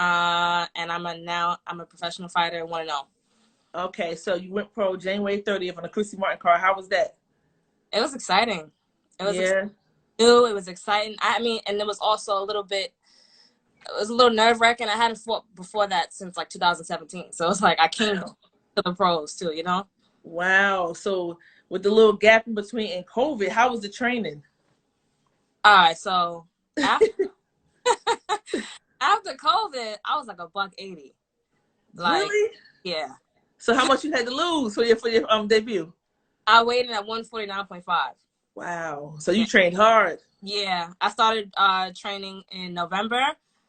And I'm a professional fighter, 1-0. Okay, so you went pro January 30th on a Chrissy Martin card. How was that? It was exciting. It was Yeah. new. It was exciting. I mean, and it was also a little bit. It was a little nerve wracking. I hadn't fought before that since like 2017. So it's like I came Wow. to the pros too. You know. Wow. So with the little gap in between and COVID, how was the training? All right. So after after COVID, I was like a buck 80. Like, Really? yeah. So how much you had to lose for your debut? I weighed in at 149.5. Wow. So you Yeah. trained hard. Yeah. I started training in November,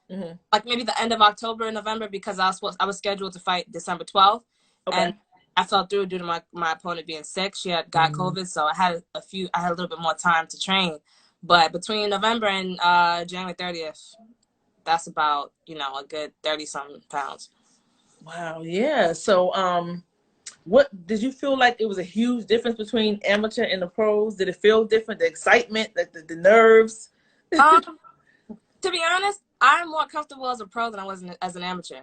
Hmm. like maybe the end of October and November, because I was scheduled to fight December 12th, Okay. and I fell through due to my opponent being sick. She had got Hmm. COVID, so I had a little bit more time to train. But between November and January 30th, that's about a good 30-something pounds. Wow. Yeah. So what did you feel like it was a huge difference between amateur and the pros? Did it feel different? The excitement, the nerves? Um, to be honest, I'm more comfortable as a pro than I was as an amateur.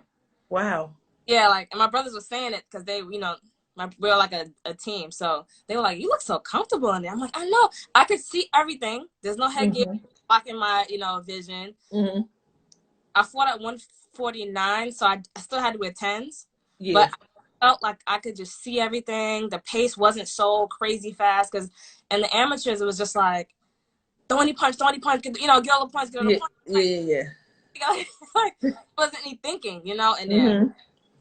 Wow. Yeah, like, and my brothers were saying it because they, we were like a team. So they were like, "You look so comfortable in there." I'm like, "I know. I could see everything. There's no headgear Hmm. blocking my, vision." Hmm. I fought at 149, so I still had to wear tens, Yeah. but I felt like I could just see everything. The pace wasn't so crazy fast because, in the amateurs, it was just like, throw any punch, get all the points, get all the Yeah. points. Yeah. Like, Yeah. like wasn't any thinking, in there. Hmm.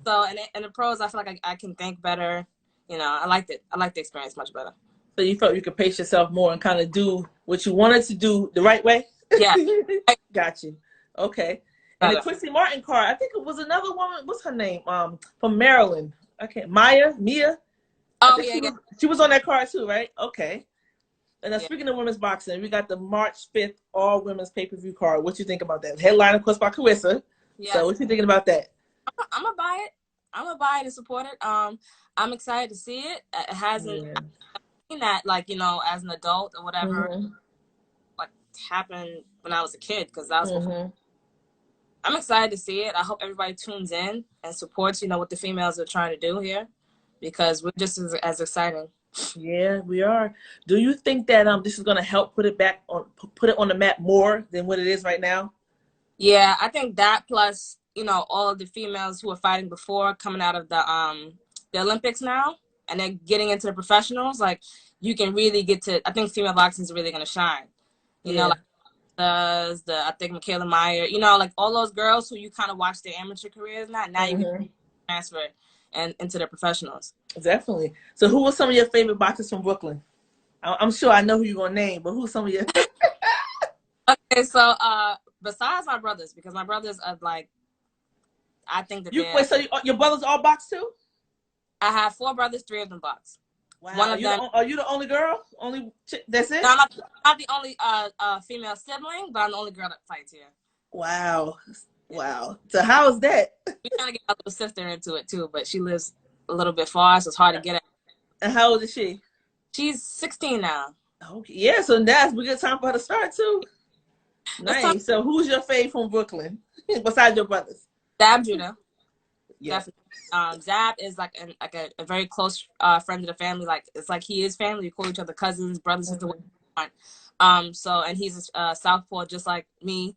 So in the pros, I feel like I can think better. I liked it. I liked the experience much better. So you felt you could pace yourself more and kind of do what you wanted to do the right way? Yeah, Got you. Okay. And the better. Chrissy Martin card, I think it was another woman. What's her name? From Maryland. Okay, Mia. I Oh think yeah, yeah, she was on that card too, right? Okay. And now yeah. speaking of women's boxing, we got the March 5th all women's pay-per-view card. What you think about that? Headline, of course, by Carissa. So Yes, what you thinking about that? I'm gonna buy it. I'm gonna buy it and support it. I'm excited to see it. It hasn't Yeah. seen that, like, as an adult or whatever, Mhm. like, happened when I was a kid, because that was before. Mhm. I'm excited to see it. I hope everybody tunes in and supports, what the females are trying to do here, because we're just as exciting. Yeah, we are. Do you think that this is gonna help put it on the map more than what it is right now? Yeah, I think that plus, all of the females who were fighting before coming out of the Olympics now, and then getting into the professionals, like, you can really get to. I think female boxing is really gonna shine. Yeah. Like I think Michaela Meyer, like all those girls who you kind of watch their amateur careers now you can Mhm. transfer and into the professionals. Definitely. So, who were some of your favorite boxers from Brooklyn? I'm sure I know who you're gonna name, but who's some of your? Okay, so besides my brothers, because my brothers are like, I think that You they're. wait. So your brothers all box too? I have four brothers, three of them box. Wow. One of them. Are you the only girl? That's No, it? I'm not the only female sibling, but I'm the only girl that fights here. Wow. Yeah. Wow. So how is that? We're trying to get my little sister into it too, but she lives a little bit far, so it's hard to get her. And how old is she? She's 16 now. Okay. Yeah. So that's a good time for her to start too. It's time Nice. So who's your fave from Brooklyn besides your brothers? to dab Judah. Yeah. Definitely. Zab is like a very close friend of the family. Like, it's like he is family. We call each other cousins, brothers, sister. Mhm. So, and he's a southpaw just like me,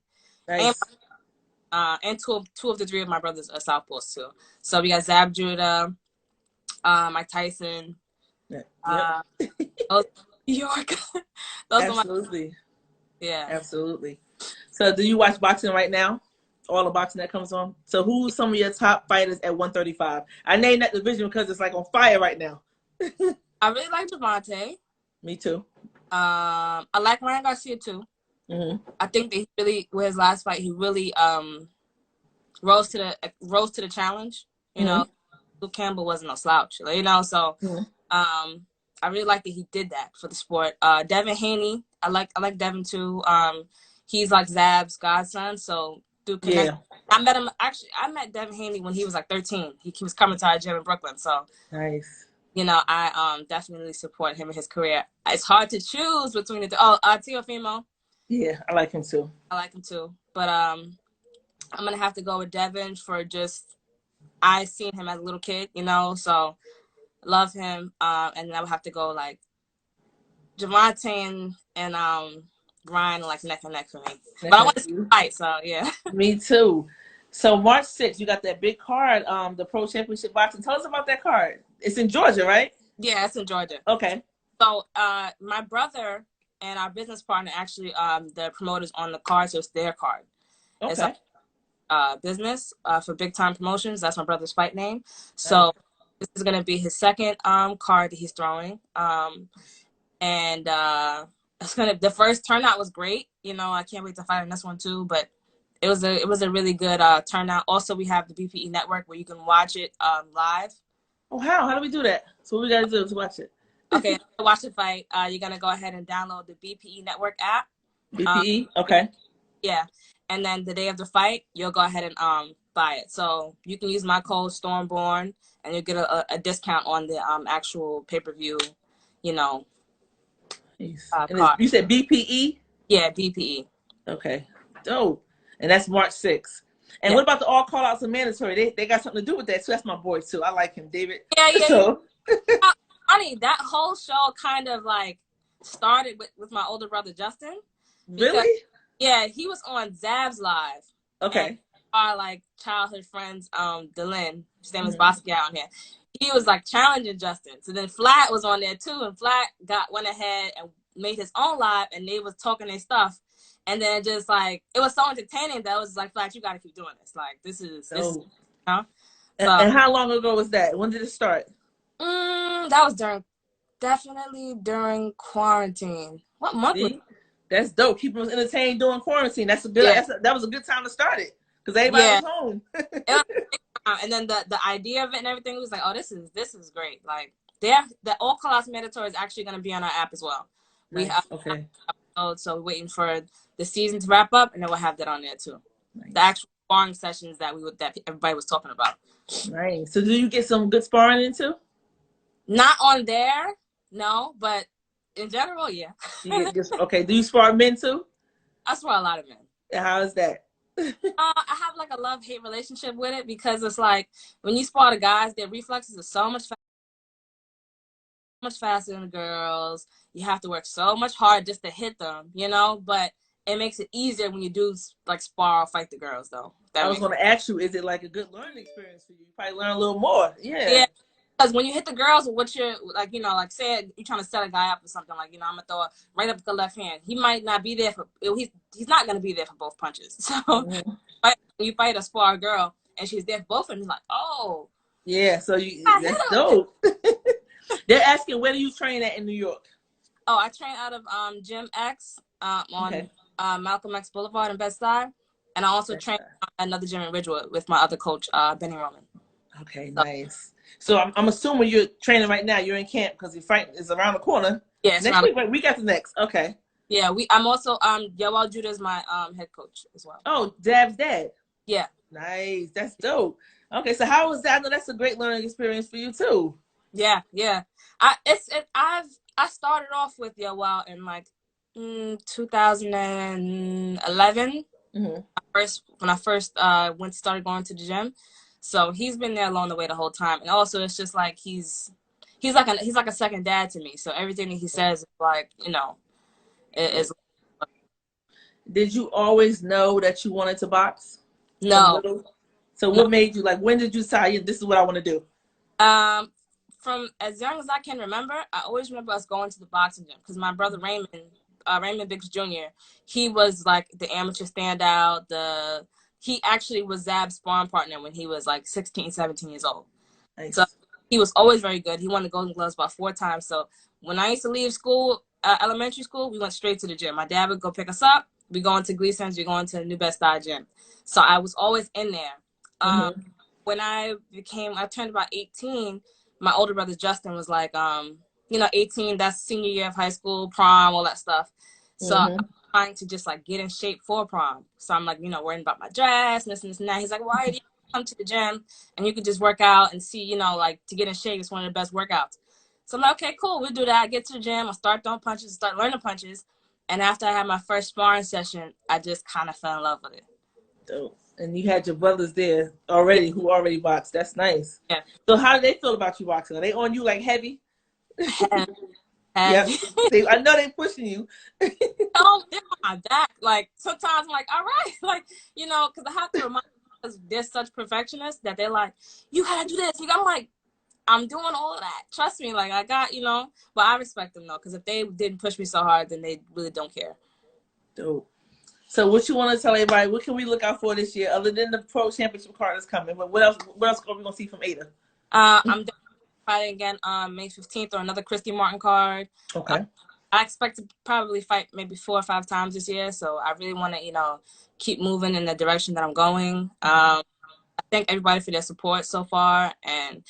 and Nice. two of the three of my brothers are southpaws too. So we got Zab Judah, Mike Tyson, Yeah. Yep. uh, those, New York. Those are my, Absolutely. yeah. Absolutely. So do you watch boxing right now? All the boxing that comes on. So who's some of your top fighters at 135? I named that division because it's like on fire right now. I really like Javante. Me too. I like Ryan Garcia too. Hmm. I think that he really, with his last fight, he really rose to the challenge. Hmm. Luke Campbell wasn't no slouch, so Hmm. I really like that he did that for the sport. Devin Haney, I like Devin too. He's like Zab's godson, so through connection, Yeah. I met Devin Haney when he was like 13. He was coming to our gym in Brooklyn, so Nice. I definitely support him in his career. It's hard to choose between the Teofimo. Yeah, I like him too. I like him too, but I'm gonna have to go with Devin for just I seen him as a little kid, you know, so love him. And then I would have to go like Javante and Ryan like neck and neck for me. But I want to see the fight, so yeah. Me too. So March 6th, you got that big card, the Pro Championship Boxing. Tell us about that card. It's in Georgia, right? Yeah, it's in Georgia. Okay. So my brother and our business partner actually the promoters on the card, so it's their card. It's Okay. business for Big Time Promotions. That's my brother's fight name. Nice. So this is gonna be his second card that he's throwing. And it's gonna the first turnout was great. You know, I can't wait to fight in this one too. But it was a really good turnout. Also, we have the BPE network where you can watch it live. Oh, how do we do that? So what we gotta do is watch it. Okay, to watch the fight, you're gonna go ahead and download the BPE network app. BPE. Okay. Yeah, and then the day of the fight, you'll go ahead and buy it. So you can use my code Stormborn, and you'll get a discount on the actual pay-per-view. You know, card. You said BPE? Yeah, BPE. Okay. Dope. And that's March 6th. And Yeah. what about the all call outs and mandatory? They got something to do with that too. That's my boy too. I like him, David. Yeah. So Funny, that whole show kind of like started with my older brother Justin. Really? Yeah, he was on Zab's Live. Okay. Our like childhood friends, Dylan, his name is Basquiat on here. He was like challenging Justin. So then Flat was on there too, and Flat went ahead and made his own live, and they was talking their stuff. And then just like it was so entertaining that it was like, Flat, you gotta keep doing this. Like this is you know? And how long ago was that? When did it start? That was definitely during quarantine. What month was it? That's dope. Keeping us entertained during quarantine. That's a good. That was a good time to start it because everybody was home. And then the idea of it and everything was like, oh, this is great. Like, the all class mandatory is actually going to be on our app as well. Nice. We have so we're waiting for the season to wrap up, and then we'll have that on there too. Nice. The actual sparring sessions that everybody was talking about. Nice. So do you get some good sparring into? Not on there, no, but in general, yeah. Okay. Do you spar men too? I spar a lot of men. And how is that? I have like a love-hate relationship with it because it's like when you spar the guys, their reflexes are so much faster than the girls. You have to work so much hard just to hit them, you know. But it makes it easier when you do like spar or fight the girls, though. I was going to ask you, is it like a good learning experience for you? You probably learn a little more. Yeah. Because when you hit the girls, what you're like, you know, like say you're trying to set a guy up or something, like, you know, I'm gonna throw it right up with the left hand. He might not be there he's not gonna be there for both punches. So when you fight a spar girl and she's there for both of them, he's like, oh. Yeah, so that's dope. They're asking, where do you train at in New York? Oh, I train out of Gym X on Malcolm X Boulevard in Bed-Stuy. And I also train another gym in Ridgewood with my other coach, Benny Roman. Okay, nice. So I'm assuming you're training right now. You're in camp because your fight is around the corner. Yeah, next week. We got the next. Okay. Yeah, I'm also Yoel Judah is my head coach as well. Oh, Dab's dad. Yeah. Nice. That's dope. Okay, so how was that? I know that's a great learning experience for you too. Yeah. I started off with Yoel in like 2011. When I first started going to the gym. So he's been there along the way the whole time, and also it's just like he's like a second dad to me. So everything that he says is like, you know, is. Did you always know that you wanted to box? No. So what made you like? When did you decide this is what I want to do? From as young as I can remember, I always remember us going to the boxing gym because my brother Raymond Biggs Jr. He was like the amateur standout. He actually was Zab's sparring partner when he was like 16, 17 years old. Nice. So he was always very good. He won the Golden Gloves about 4 times. So when I used to leave school, elementary school, we went straight to the gym. My dad would go pick us up. We go into Gleason's. We go into the New Bed-Stuy gym. So I was always in there. When I turned about 18, my older brother Justin was like, 18, that's senior year of high school, prom, all that stuff. So I'm trying to just like get in shape for prom. So I'm like, worrying about my dress and this and that. He's like, why do you come to the gym and you can just work out and see, like to get in shape is one of the best workouts. So I'm like, okay, cool, we'll do that. I get to the gym, I start throwing punches, start learning punches. And after I had my first sparring session, I just kind of fell in love with it. Dope. And you had your brothers there Yeah, already who already boxed. That's nice. yeah. So how do they feel about you boxing? Are they on you like heavy? Heavy, Yep. heavy. I know they pushing you. Oh, they're on my back. Like sometimes I'm like, all right, like because I have to remind because they're such perfectionists that they're like, you gotta do this. I'm like, I'm doing all of that. Trust me, like I got, but I respect them though, because if they didn't push me so hard, then they really don't care. Dope. So what you want to tell everybody? What can we look out for this year other than the pro championship card that's coming? But what else? What else are we gonna see from Ada? I'm fighting again May 15th or another Christy Martin card. Uh, Okay. I expect to probably fight maybe 4 or 5 times this year, so I really want to, keep moving in the direction that I'm going. I thank everybody for their support so far, and